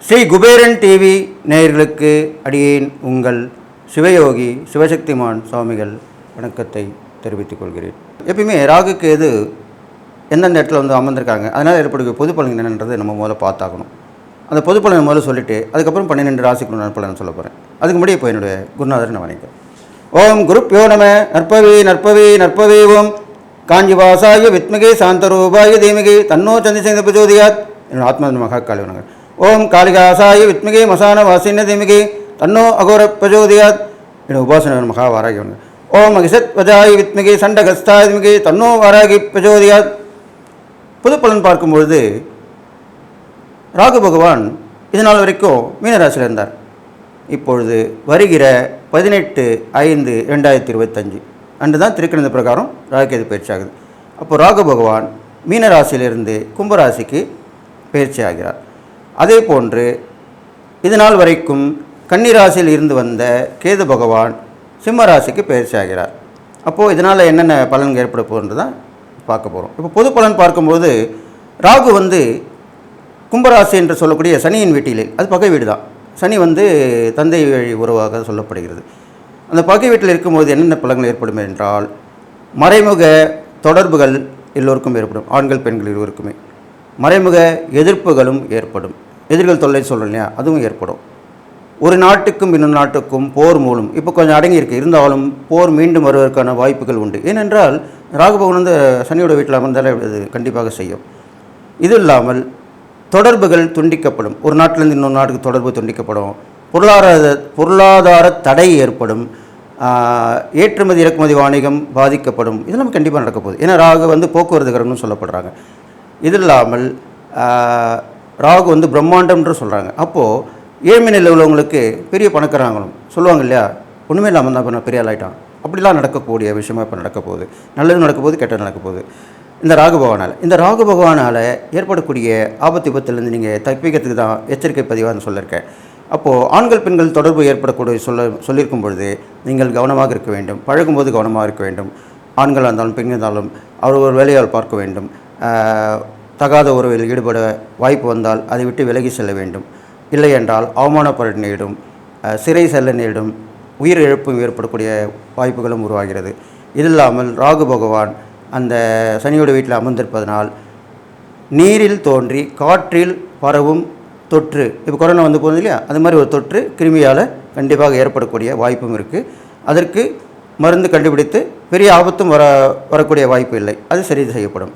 Sri Kuberan TV நேயர்களுக்கு அடியேன் உங்கள் சிவயோகி சிவசக்திமான் சுவாமிகள் வணக்கத்தை தெரிவித்துக் கொள்கிறேன். எப்பயுமே ராகு கேது எந்தெந்த இடத்துல வந்து அமர்ந்திருக்காங்க, அதனால் ஏற்படுகிற பொது பலன் என்னன்றது நம்ம முதல்ல பார்த்தாகணும். அந்த பொது பலனை முதல்ல சொல்லிவிட்டு அதுக்கப்புறம் 12 ராசிக்குள்ள நற்பலன் சொல்ல போகிறேன். அதுக்கு முன்னாடி இப்போ என்னுடைய குருநாதர் நான் வணக்கம். ஓம் குருப்யோ நம. நற்பவே நற்பவே நற்பவே. ஓம் காஞ்சிவாசாய வித்மகே சாந்தரூபாய தீமகே தன்னோ சந்திரசேகர பிரச்சோதயாத். என்னோட ஆத்மா மகாகாளி வணக்கம். ஓம் காளிகாசாய வித்மகே மசான வாசின தீமகே தன்னோ அகோர பிரச்சோதயாத். என்னோட உபாசன மகாவாராகி வணக்கம். ஓம் மகிஷத் வஜாய வித்மகே சண்டகஸ்தாய தீமகே தன்னோ வாராகி பிரச்சோதயாத். பொது பலன் பார்க்கும்பொழுது ராகு பகவான் இது நாள் வரைக்கும் மீனராசியில் இருந்தார். இப்பொழுது வருகிற 18/5/2025 அன்று தான் திருக்கணித பிரகாரம் ராகுகேது பயிற்சி ஆகுது. அப்போது ராகு பகவான் மீனராசியிலிருந்து கும்பராசிக்கு பயிற்சி ஆகிறார். அதே போன்று இது நாள் வரைக்கும் கன்னிராசியில் இருந்து வந்த கேது பகவான் சிம்ம ராசிக்கு பயிற்சி ஆகிறார். அப்போது இதனால் என்னென்ன பலன்கள் ஏற்பட போகிறது தான் பார்க்க போகிறோம். இப்போ பொது பலன் பார்க்கும்போது ராகு வந்து கும்பராசி என்று சொல்லக்கூடிய சனியின் வீட்டிலே, அது பகை வீடு தான். சனி வந்து தந்தை வழி உறவாக சொல்லப்படுகிறது. அந்த பகை வீட்டில் இருக்கும்போது என்னென்ன பலன்கள் ஏற்படும் என்றால், மறைமுக தொடர்புகள் எல்லோருக்கும் ஏற்படும். ஆண்கள் பெண்கள் இருவருக்குமே மறைமுக எதிர்ப்புகளும் ஏற்படும். எதிர்கள் தொல்லை சொல்கிறோம் இல்லையா, அதுவும் ஏற்படும். ஒரு நாட்டுக்கும் இன்னொரு நாட்டுக்கும் போர் மூலம் இப்போ கொஞ்சம் அடங்கியிருக்கு, இருந்தாலும் போர் மீண்டும் வருவதற்கான வாய்ப்புகள் உண்டு. ஏனென்றால் ராகுபவன் வந்து சனியோட வீட்டில் அமர்ந்தாலே அது கண்டிப்பாக செய்யும். இது இல்லாமல் தொடர்புகள் துண்டிக்கப்படும். ஒரு நாட்டிலேருந்து இன்னொரு நாட்டுக்கு தொடர்பு துண்டிக்கப்படும். பொருளாதார தடை ஏற்படும். ஏற்றுமதி இறக்குமதி வாணிகம் பாதிக்கப்படும். இதெல்லாம் கண்டிப்பாக நடக்க போகுது. ஏன்னா ராகு வந்து போக்குவரத்துக்காரன்னு சொல்லப்படுறாங்க. இது இல்லாமல் ராகு வந்து பிரம்மாண்டம்ன்று சொல்கிறாங்க. அப்போது ஏழ்மை நிலை உள்ளவங்களுக்கு பெரிய பணக்காரங்களும் சொல்லுவாங்க இல்லையா, ஒன்றுமே இல்லாமல் தான் இப்போ நான் பெரிய ஆளாயிட்டான். அப்படிலாம் நடக்கக்கூடிய விஷயமா இப்போ நடக்க போகுது. நல்லது நடக்க போகுது, கெட்டது நடக்க போகுது. இந்த ராகு பகவானால் ஏற்படக்கூடிய ஆபத்து விபத்துலேருந்து நீங்கள் தப்பிக்கிறதுக்கு தான் எச்சரிக்கை பதிவாக சொல்லியிருக்கேன். அப்போது ஆண்கள் பெண்கள் தொடர்பு ஏற்படக்கூடிய சொல்லியிருக்கும் பொழுது நீங்கள் கவனமாக இருக்க வேண்டும். பழகும்போது கவனமாக இருக்க வேண்டும். ஆண்களாக இருந்தாலும் பெண்கள் இருந்தாலும் அவர் ஒரு வேலையால் பார்க்க வேண்டும். தகாத உறவில் ஈடுபட வாய்ப்பு வந்தால் அதை விட்டு விலகி செல்ல வேண்டும். இல்லை என்றால் அவமானப்பட நேரிடும், சிறை செல்ல நேரிடும், உயிர் இழப்பும் ஏற்படக்கூடிய வாய்ப்புகளும் உருவாகிறது. இது இல்லாமல் ராகு பகவான் அந்த சனியோட வீட்டில் அமர்ந்திருப்பதனால் நீரில் தோன்றி காற்றில் பரவும் தொற்று, இப்போ கொரோனா வந்து போகுது இல்லையா, அது மாதிரி ஒரு தொற்று கிருமியால் கண்டிப்பாக ஏற்படக்கூடிய வாய்ப்பும் இருக்குது. அதற்கு மருந்து கண்டுபிடித்து பெரிய ஆபத்தும் வரக்கூடிய வாய்ப்பு இல்லை, அது சரி செய்யப்படும்.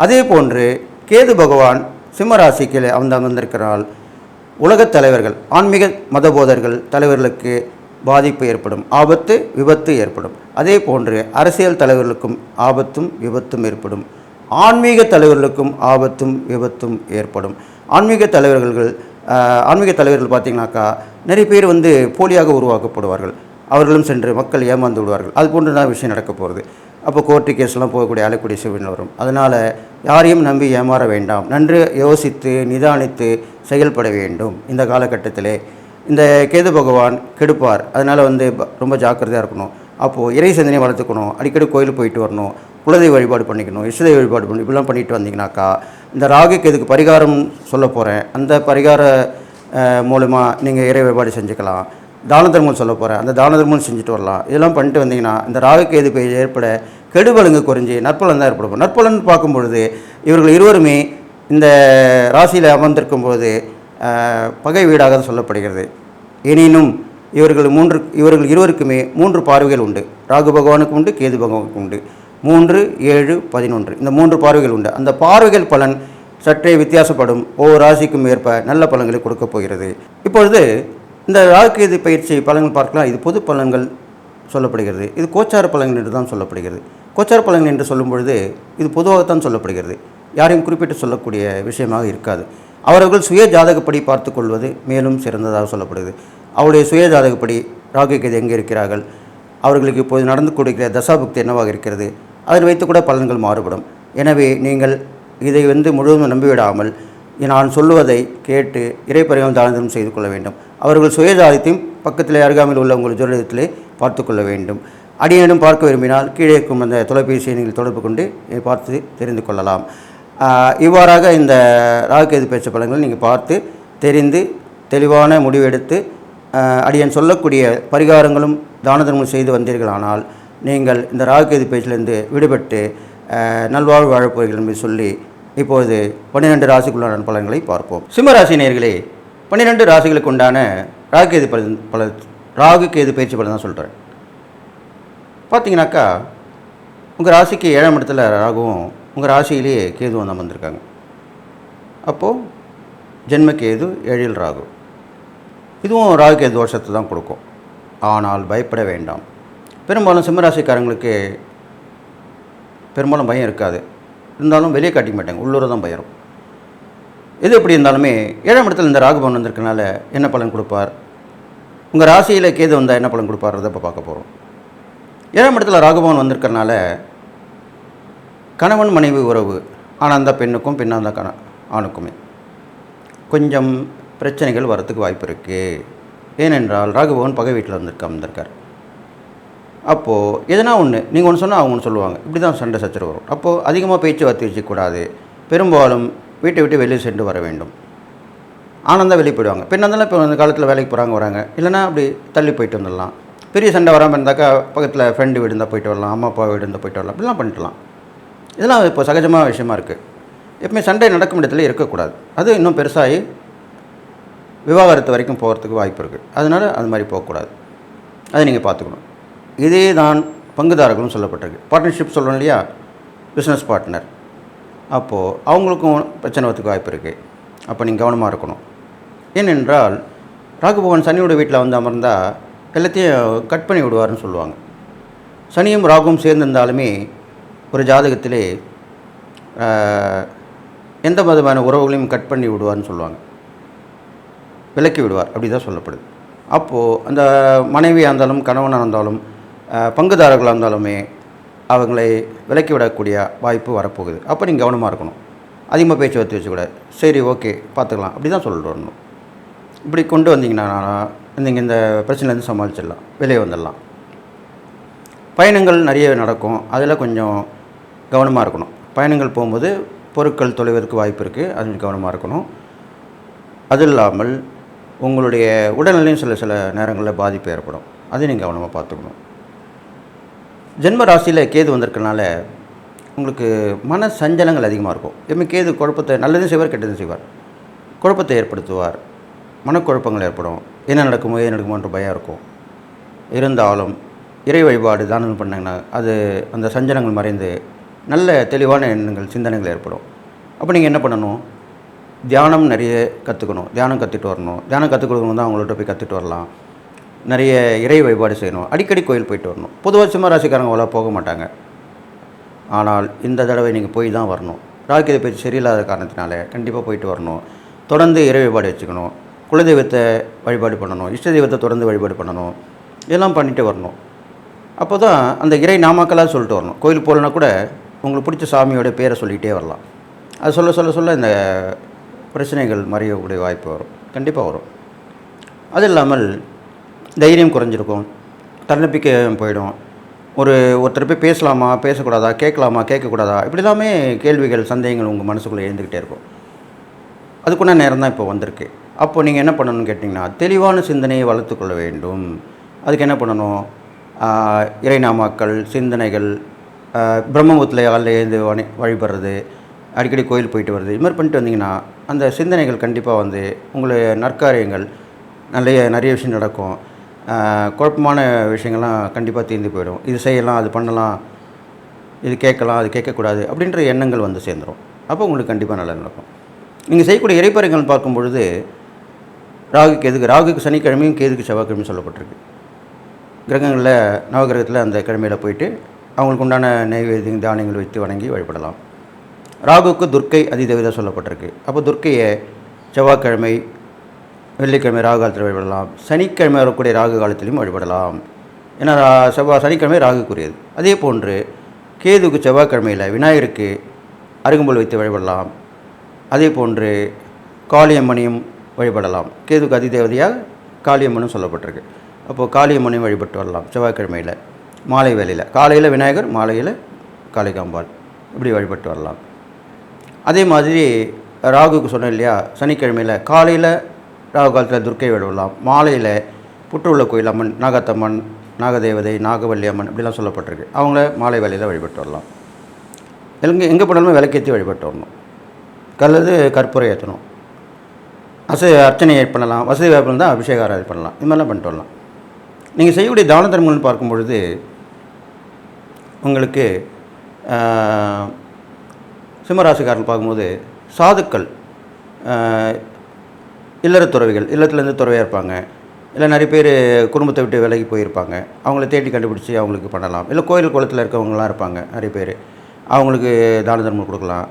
அதே போன்று கேது பகவான் சிம்மராசிக்கு அமர்ந்திருக்கிறால் உலகத் தலைவர்கள், ஆன்மீக மதபோதர்கள் தலைவர்களுக்கு பாதிப்பு ஏற்படும், ஆபத்து விபத்து ஏற்படும். அதே போன்று அரசியல் தலைவர்களுக்கும் ஆபத்தும் விபத்தும் ஏற்படும். ஆன்மீக தலைவர்களுக்கும் ஆபத்தும் விபத்தும் ஏற்படும். ஆன்மீக தலைவர்கள் பார்த்திங்கனாக்கா நிறைய பேர் வந்து போலியாக உருவாக்கப்படுவார்கள். அவர்களும் சென்று மக்கள் ஏமாந்து விடுவார்கள். அது போன்று தான் விஷயம் நடக்க போகிறது. அப்போ கோர்ட்டு கேஸ்லாம் போகக்கூடிய அழக்கூடிய சூழ்நிலை வரும். அதனால் யாரையும் நம்பி ஏமாற வேண்டாம். நன்று யோசித்து நிதானித்து செயல்பட வேண்டும். இந்த காலகட்டத்திலே இந்த கேது பகவான் கெடுப்பார். அதனால் வந்து ரொம்ப ஜாக்கிரதையாக இருக்கணும். அப்போது இறை சிந்தனை வளர்த்துக்கணும். அடிக்கடி கோயிலுக்கு போயிட்டு வரணும். குலதெய்வ வழிபாடு பண்ணிக்கணும். இஷ்டதெய்வ வழிபாடு பண்ணணும். இப்படிலாம் பண்ணிட்டு வந்தீங்கன்னாக்கா இந்த ராகு கேதுக்கு பரிகாரம் சொல்ல போகிறேன். அந்த பரிகார மூலமாக நீங்கள் இறை வழிபாடு செஞ்சுக்கலாம். தான தர்மம் சொல்ல போகிறேன். அந்த தான தர்மம் செஞ்சுட்டு வரலாம். இதெல்லாம் பண்ணிட்டு வந்தீங்கன்னா இந்த ராகு கேது ஏற்பட கெடுபலங்கு குறைஞ்சி நற்பலன் தான் ஏற்படும். நற்பலன் பார்க்கும்பொழுது இவர்கள் இருவருமே இந்த ராசியில் அமர்ந்திருக்கும் பொழுது பகை வீடாக சொல்லப்படுகிறது. எனினும் இவர்கள் இருவருக்குமே 3 பார்வைகள் உண்டு. ராகு பகவானுக்கு உண்டு, கேது பகவானுக்கு உண்டு. 3, 7, 11 இந்த 3 பார்வைகள் உண்டு. அந்த பார்வைகள் பலன் சற்றே வித்தியாசப்படும். ஒவ்வொரு ராசிக்கும் ஏற்ப நல்ல பலன்களை கொடுக்கப் போகிறது. இப்பொழுது இந்த ராகு கேது பயிற்சி பலன்கள் பார்க்கலாம். இது பொது பலன்கள் சொல்லப்படுகிறது. இது கோச்சார பலன்கள் என்று தான் சொல்லப்படுகிறது. கோச்சார பலன்கள் என்று சொல்லும் பொழுது இது பொதுவாகத்தான் சொல்லப்படுகிறது. யாரையும் குறிப்பிட்டு சொல்லக்கூடிய விஷயமாக இருக்காது. அவர்கள் சுய ஜாதகப்படி பார்த்து கொள்வது மேலும் சிறந்ததாக சொல்லப்படுகிறது. அவருடைய சுய ஜாதகப்படி ராகு கேது எங்கே இருக்கிறார்கள், அவர்களுக்கு இப்போது நடந்து கொடுக்கிற தசாபுக்தி என்னவாக இருக்கிறது, அதை வைத்து கூட பலன்கள் மாறுபடும். எனவே நீங்கள் இதை முழுவதும் நம்பிவிடாமல் நான் சொல்லுவதை கேட்டு இறைப்பரிகம் தானம் செய்து கொள்ள வேண்டும். அவர்கள் சுய ஜாதகத்தையும் பக்கத்தில் அருகாமையில் உள்ள உங்கள் ஜோதிடத்திலே பார்த்து கொள்ள வேண்டும். அடியேனும் பார்க்க விரும்பினால் கீழே இருக்கும் அந்த தொலைபேசியை நீங்கள் தொடர்பு கொண்டு பார்த்து தெரிந்து கொள்ளலாம். இவ்வாறாக இந்த ராகுகேது பெயர்ச்சி பலன்களை நீங்கள் பார்த்து தெரிந்து தெளிவான முடிவெடுத்து அடியேன் சொல்லக்கூடிய பரிகாரங்களும் தான தர்மம் செய்து வந்தீர்களானால் நீங்கள் இந்த ராகுகேது பெயர்ச்சியிலிருந்து விடுபட்டு நல்வாழ்வு வாழப்போகிறீர்கள் என்று சொல்லி இப்போது 12 ராசிக்குள்ளான பலன்களை பார்ப்போம். சிம்மராசி நேயர்களே, 12 ராசிகளுக்கு உண்டான ராகுகேது பயிற்சி பலன் தான் சொல்கிறேன். பார்த்தீங்கன்னாக்கா உங்கள் ராசிக்கு 7ஆம் இடத்துல ராகுவும் உங்கள் ராசியிலேயே கேதுவும் தான் வந்திருக்காங்க. அப்போது ஜென்மகேது 7இல் ராகு, இதுவும் ராகுகேது தோஷத்தை தான் கொடுக்கும். ஆனால் பயப்பட வேண்டாம். பெரும்பாலும் சிம்மராசிக்காரங்களுக்கு பெரும்பாலும் பயம் இருக்காது, இருந்தாலும் வெளியே காட்டிக்க மாட்டாங்க, உள்ளூர தான் பயம். எது எப்படி இருந்தாலுமே 7ஆம் இடத்துல இந்த ராகுபவன் வந்திருக்கனால என்ன பலன் கொடுப்பார், உங்கள் ராசியில் கேது வந்தால் என்ன பலன் கொடுப்பார்றதை இப்போ பார்க்க போகிறோம். 7ஆம் இடத்துல ராகுபவன் வந்திருக்கிறனால கணவன் மனைவி உறவு ஆனந்த பெண்ணுக்கும் பெண்ணாந்த ஆணுக்குமே கொஞ்சம் பிரச்சனைகள் வரத்துக்கு வாய்ப்பு இருக்குது. ஏனென்றால் ராகுபவன் பகை வீட்டில் வந்திருக்கார். அப்போது எதனா ஒன்று நீங்கள் ஒன்று சொன்னால் அவங்க ஒன்று சொல்லுவாங்க, இப்படி தான் சண்டை சச்சரவு வரும். அப்போது அதிகமாக பேச்சுவார்த்தை வச்சுக்கூடாது. பெரும்பாலும் வீட்டை விட்டு வெளியே சென்று வர வேண்டும். ஆனந்தாக வெளியே போயிடுவாங்க. பெண்ணாந்தாலும் இப்போ அந்த காலத்தில் வேலைக்கு போகிறாங்க வராங்க, இல்லைனா அப்படி தள்ளி போயிட்டு வந்துடலாம். பெரிய சண்டை வராமல் இருந்தாக்கா பக்கத்தில் ஃப்ரெண்டு வீடு இருந்தால் போயிட்டு வரலாம், அம்மா அப்பா வீடு இருந்தால் போயிட்டு வரலாம், இப்படிலாம் பண்ணிடலாம். இதெல்லாம் இப்போ சகஜமான விஷயமா இருக்குது. எப்பவுமே சண்டை நடக்கும் இடத்துல இருக்கக்கூடாது. அது இன்னும் பெருசாகி விவாகரத்து வரைக்கும் போகிறதுக்கு வாய்ப்பு இருக்குது. அதனால் அது மாதிரி போகக்கூடாது. அதை நீங்கள் பார்த்துக்கணும். இதே தான் பங்குதாரர்களும் சொல்லப்பட்டிருக்கு. பார்ட்னர்ஷிப் சொல்லணும் இல்லையா, பிஸ்னஸ் பார்ட்னர். அப்போது அவங்களுக்கும் பிரச்சனை வரத்துக்கு வாய்ப்பு இருக்குது. அப்போ நீங்கள் கவனமாக இருக்கணும். ஏனென்றால் ராகுபவன் சனியோட வீட்டில் வந்து அமர்ந்தால் எல்லாத்தையும் கட் பண்ணி விடுவார்னு சொல்லுவாங்க. சனியும் ராகுவும் சேர்ந்திருந்தாலுமே ஒரு ஜாதகத்திலே எந்த விதமான உறவுகளையும் கட் பண்ணி விடுவார்னு சொல்லுவாங்க, விலக்கி விடுவார், அப்படி தான் சொல்லப்படுது. அப்போது அந்த மனைவியாக இருந்தாலும் கணவனாக இருந்தாலும் பங்குதாரர்களாக இருந்தாலுமே அவங்களை விலக்கி விடக்கூடிய வாய்ப்பு வரப்போகுது. அப்போ நீங்கள் கவனமாக இருக்கணும். அதிகமாக பேச்சுவார்த்தை வச்சுக்கூடாது. சரி ஓகே பார்த்துக்கலாம், அப்படி தான் சொல்லிட்டு வரணும். இப்படி கொண்டு வந்தீங்கன்னா நீங்கள் இந்த பிரச்சனைலேருந்து சமாளிச்சிடலாம், வெளியே வந்துடலாம். பயணங்கள் நிறைய நடக்கும், அதில் கொஞ்சம் கவனமாக இருக்கணும். பயணங்கள் போகும்போது பொருட்கள் தொலைவதற்கு வாய்ப்பு இருக்குது, அதில் கவனமாக இருக்கணும். அது இல்லாமல் உங்களுடைய உடல்நிலையும் சில நேரங்களில் பாதிப்பு ஏற்படும், அதை நீங்கள் கவனமாக பார்த்துக்கணும். ஜென்ம ராசியில் கேது வந்திருக்கனால உங்களுக்கு மன சஞ்சலங்கள் அதிகமாக இருக்கும். எப்பவுமே கேது குழப்பத்தை, நல்லதும் செய்வார் கெட்டதும் செய்வார், குழப்பத்தை ஏற்படுத்துவார். மனக்குழப்பங்கள் ஏற்படும், என்ன நடக்குமோ ஏன் நடக்குமோன்ற பயம் இருக்கும். இருந்தாலும் இறை வழிபாடு தானம் பண்ணிங்கன்னா அது அந்த சஞ்சலங்கள் மறைந்து நல்ல தெளிவான எண்ணங்கள் சிந்தனைகள் ஏற்படும். அப்போ நீங்கள் என்ன பண்ணணும், தியானம் நிறைய கற்றுக்கணும், தியானம் கற்றுட்டு வரணும். தியானம் கற்றுக் கொடுக்கணும் தான் அவங்கள்ட்ட போய் கற்றுட்டு வரலாம். நிறைய இறை வழிபாடு செய்யணும், அடிக்கடி கோயில் போயிட்டு வரணும். பொதுவாக சிம்ம ராசிக்காரங்க அவ்வளோ போக மாட்டாங்க. ஆனால் இந்த தடவை நீங்கள் போய் தான் வரணும். ராகுகேது பயிற்சி சரியில்லாத காரணத்தினால கண்டிப்பாக போயிட்டு வரணும். தொடர்ந்து இறை வழிபாடு வச்சுக்கணும், குலதெய்வத்தை வழிபாடு பண்ணணும், இஷ்ட தெய்வத்தை தொடர்ந்து வழிபாடு பண்ணணும், இதெல்லாம் பண்ணிட்டு வரணும். அப்போ தான் அந்த இறை நாமக்களாக சொல்லிட்டு வரணும். கோயிலுக்கு போகலன்னா கூட உங்களுக்கு பிடிச்ச சாமியோட பேரை சொல்லிகிட்டே வரலாம். அது சொல்ல இந்த பிரச்சனைகள் மறையக்கூடிய வாய்ப்பு வரும், கண்டிப்பாக வரும். அது இல்லாமல் தைரியம் குறைஞ்சிருக்கும், தன்னம்பிக்கை போயிடும். ஒருத்தர் போய் பேசலாமா பேசக்கூடாதா, கேட்கலாமா கேட்கக்கூடாதா, இப்படி எல்லாமே கேள்விகள் சந்தேகங்கள் உங்கள் மனசுக்குள்ளே எழுந்துக்கிட்டே இருக்கும். அதுக்குள்ள நேரம் தான் இப்போ வந்திருக்கு. அப்போ நீங்கள் என்ன பண்ணணும்னு கேட்டிங்கன்னா, தெளிவான சிந்தனையை வளர்த்துக்கொள்ள வேண்டும். அதுக்கு என்ன பண்ணணும், இறைநாமாக்கள், சிந்தனைகள், பிரம்மபுரத்தில் யாரில் எழுந்து வழிபடுறது, அடிக்கடி கோயில் போயிட்டு வருது, இது மாதிரி பண்ணிட்டு வந்தீங்கன்னா அந்த சிந்தனைகள் கண்டிப்பாக வந்து உங்களுடைய நற்காரியங்கள் நிறைய விஷயம் நடக்கும். குழப்பமான விஷயங்கள்லாம் கண்டிப்பாக தீர்ந்து போயிடும். இது செய்யலாம், அது பண்ணலாம், இது கேட்கலாம், அது கேட்கக்கூடாது அப்படின்ற எண்ணங்கள் வந்து சேர்ந்துடும். அப்போ உங்களுக்கு கண்டிப்பாக நல்லா நடக்கும். நீங்கள் செய்யக்கூடிய இறைப்பறைகள் பார்க்கும்பொழுது ராகுக்கு சனிக்கிழமையும் கேதுக்கு செவ்வாய்க்கிழமையும் சொல்லப்பட்டிருக்கு. கிரகங்களில் நவகிரகத்தில் அந்த கிழமையில் போயிட்டு அவங்களுக்கு உண்டான நைவேத்தியம் தானியங்கள் வைத்து வணங்கி வழிபடலாம். ராகுக்கு துர்க்கை அதிதேவதை சொல்லப்பட்டிருக்கு. அப்போ துர்க்கையை செவ்வாய்க்கிழமை வெள்ளிக்கிழமை ராகு காலத்தில் வழிபடலாம். சனிக்கிழமை வரக்கூடிய ராகு காலத்திலையும் வழிபடலாம். ஏன்னா சனிக்கிழமை ராகுக்குரியது. அதே போன்று கேதுக்கு செவ்வாய்க்கிழமையில் விநாயகருக்கு அருகம்புல் வைத்து வழிபடலாம். அதே போன்று காளியம்மனையும் வழிபடலாம். கேதுக்கு அதிதேவதையாக காளியம்மனும் சொல்லப்பட்டிருக்கு. அப்போது காளியம்மனையும் வழிபட்டு வரலாம் செவ்வாய்க்கிழமையில். மாலை வேளையில், காலையில் விநாயகர், மாலையில் காளிகாம்பாள், இப்படி வழிபட்டு வரலாம். அதே மாதிரி ராகுக்கு சொன்னேன் இல்லையா, சனிக்கிழமையில் காலையில் ராகு காலத்தில் துர்க்கை வழிபடலாம், மாலையில் புற்றுள்ள கோயில் அம்மன், நாகத்தம்மன், நாகதேவதை, நாகவல்லி அம்மன் இப்படிலாம் சொல்லப்பட்டிருக்கு. அவங்கள மாலை வேளையில் வழிபட்டு வரலாம். எங்கே போனாலுமே விளக்கேற்றி வழிபட்டு வரணும். கல்லது கற்பூரம் ஏற்றணும். அர்ச்சனை பண்ணலாம். வசதி வாய்ப்பு தான் அபிஷேக ஆராதனை பண்ணலாம். இது மாதிரிலாம் பண்ணிட்டு வரலாம். நீங்கள் செய்யக்கூடிய தான தர்மங்கள்னு பார்க்கும் பொழுது உங்களுக்கு சிம்மராசிக்காரர்கள் பார்க்கும்போது சாதுக்கள், இல்லறத்துறவிகள், இல்லத்துலேருந்து துறவியாக இருப்பாங்க, இல்லை நிறைய பேர் குடும்பத்தை விட்டு விலகி போயிருப்பாங்க, அவங்கள தேடி கண்டுபிடிச்சி அவங்களுக்கு பண்ணலாம். இல்லை கோயில் குளத்தில் இருக்கவங்களாம் இருப்பாங்க நிறைய பேர், அவங்களுக்கு தான தர்மம் கொடுக்கலாம்.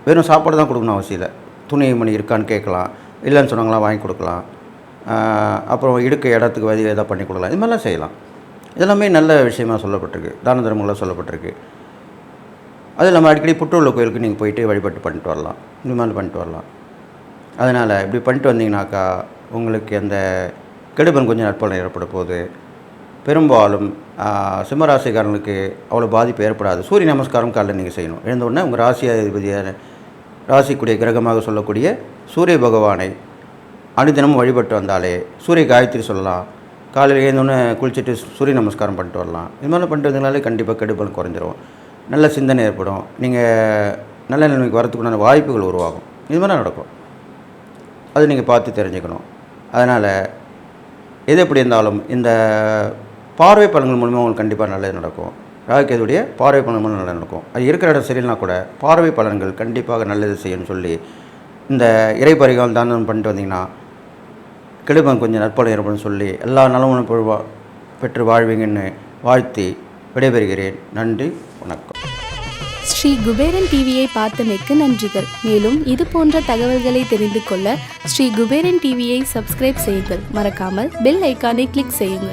வெறும் சாப்பாடு தான் கொடுக்கணும் அவசியம் இல்லை. துணி மணி இருக்கான்னு கேட்கலாம், இல்லைன்னு சொன்னாங்களாம் வாங்கி கொடுக்கலாம். அப்புறம் இடுக்க இடத்துக்கு வதி எதாவது பண்ணி கொடுக்கலாம். இது மாதிரிலாம் செய்யலாம். இதெல்லாமே நல்ல விஷயமாக சொல்லப்பட்டிருக்கு, தான தர்மங்களாக சொல்லப்பட்டிருக்கு. அது நம்ம அடிக்கடி புற்றுள்ள கோயிலுக்கு நீங்கள் போயிட்டு வழிபட்டு பண்ணிட்டு வரலாம். இந்த மாதிரி பண்ணிட்டு வரலாம். அதனால் இப்படி பண்ணிட்டு வந்தீங்கன்னாக்கா உங்களுக்கு அந்த கெடுபன் கொஞ்சம் நற்பலன் ஏற்பட போகுது. பெரும்பாலும் சிம்மராசிக்காரங்களுக்கு அவ்வளோ பாதிப்பு ஏற்படாது. சூரிய நமஸ்காரம் காலையில் நீங்கள் செய்யணும். எழுந்தவுடனே உங்கள் ராசியாதிபதியான, ராசிக்குரிய கிரகமாக சொல்லக்கூடிய சூரிய பகவானை அனுதினமும் வழிபட்டு வந்தாலே, சூரிய காயத்ரி சொல்லலாம். காலையில் எழுந்தோடனே குளிச்சுட்டு சூரிய நமஸ்காரம் பண்ணிட்டு வரலாம். இது மாதிரி பண்ணிட்டு வந்தீங்கனாலே கண்டிப்பாக கெடுபன் குறைஞ்சிரும். நல்ல சிந்தனை ஏற்படும். நீங்கள் நல்ல நிலைமைக்கு வரத்துக்குண்டான வாய்ப்புகள் உருவாகும். இது மாதிரி நடக்கும். அது நீங்கள் பார்த்து தெரிஞ்சுக்கணும். அதனால் எது எப்படி இருந்தாலும் இந்த பார்வை பலன்கள் மூலமாக உங்களுக்கு கண்டிப்பாக நல்லது நடக்கும். ராகுகேதுடைய பார்வை பலன் மூலம் நல்லது நடக்கும். அது இருக்கிற இடம் சரியில்லைனா கூட பார்வை பலன்கள் கண்டிப்பாக நல்லது செய்யணும்னு சொல்லி இந்த இறை பரிகாரம் தானம் பண்ணிட்டு வந்தீங்கன்னா கெடுபன் கொஞ்சம் நற்பலன் ஏற்படும் சொல்லி எல்லா நலமும் பெற்று வாழ்வீங்கன்னு வாழ்த்தி விடைபெறுகிறேன். நன்றி, வணக்கம். ஸ்ரீ குபேரன் டிவியை பார்த்தமைக்கு நன்றிகள். மேலும் இது போன்ற தகவல்களை தெரிந்து கொள்ள ஸ்ரீ குபேரன் டிவியை சப்ஸ்கிரைப் செய்யுங்கள். மறக்காமல் பெல் ஐக்கானை கிளிக் செய்யுங்கள்.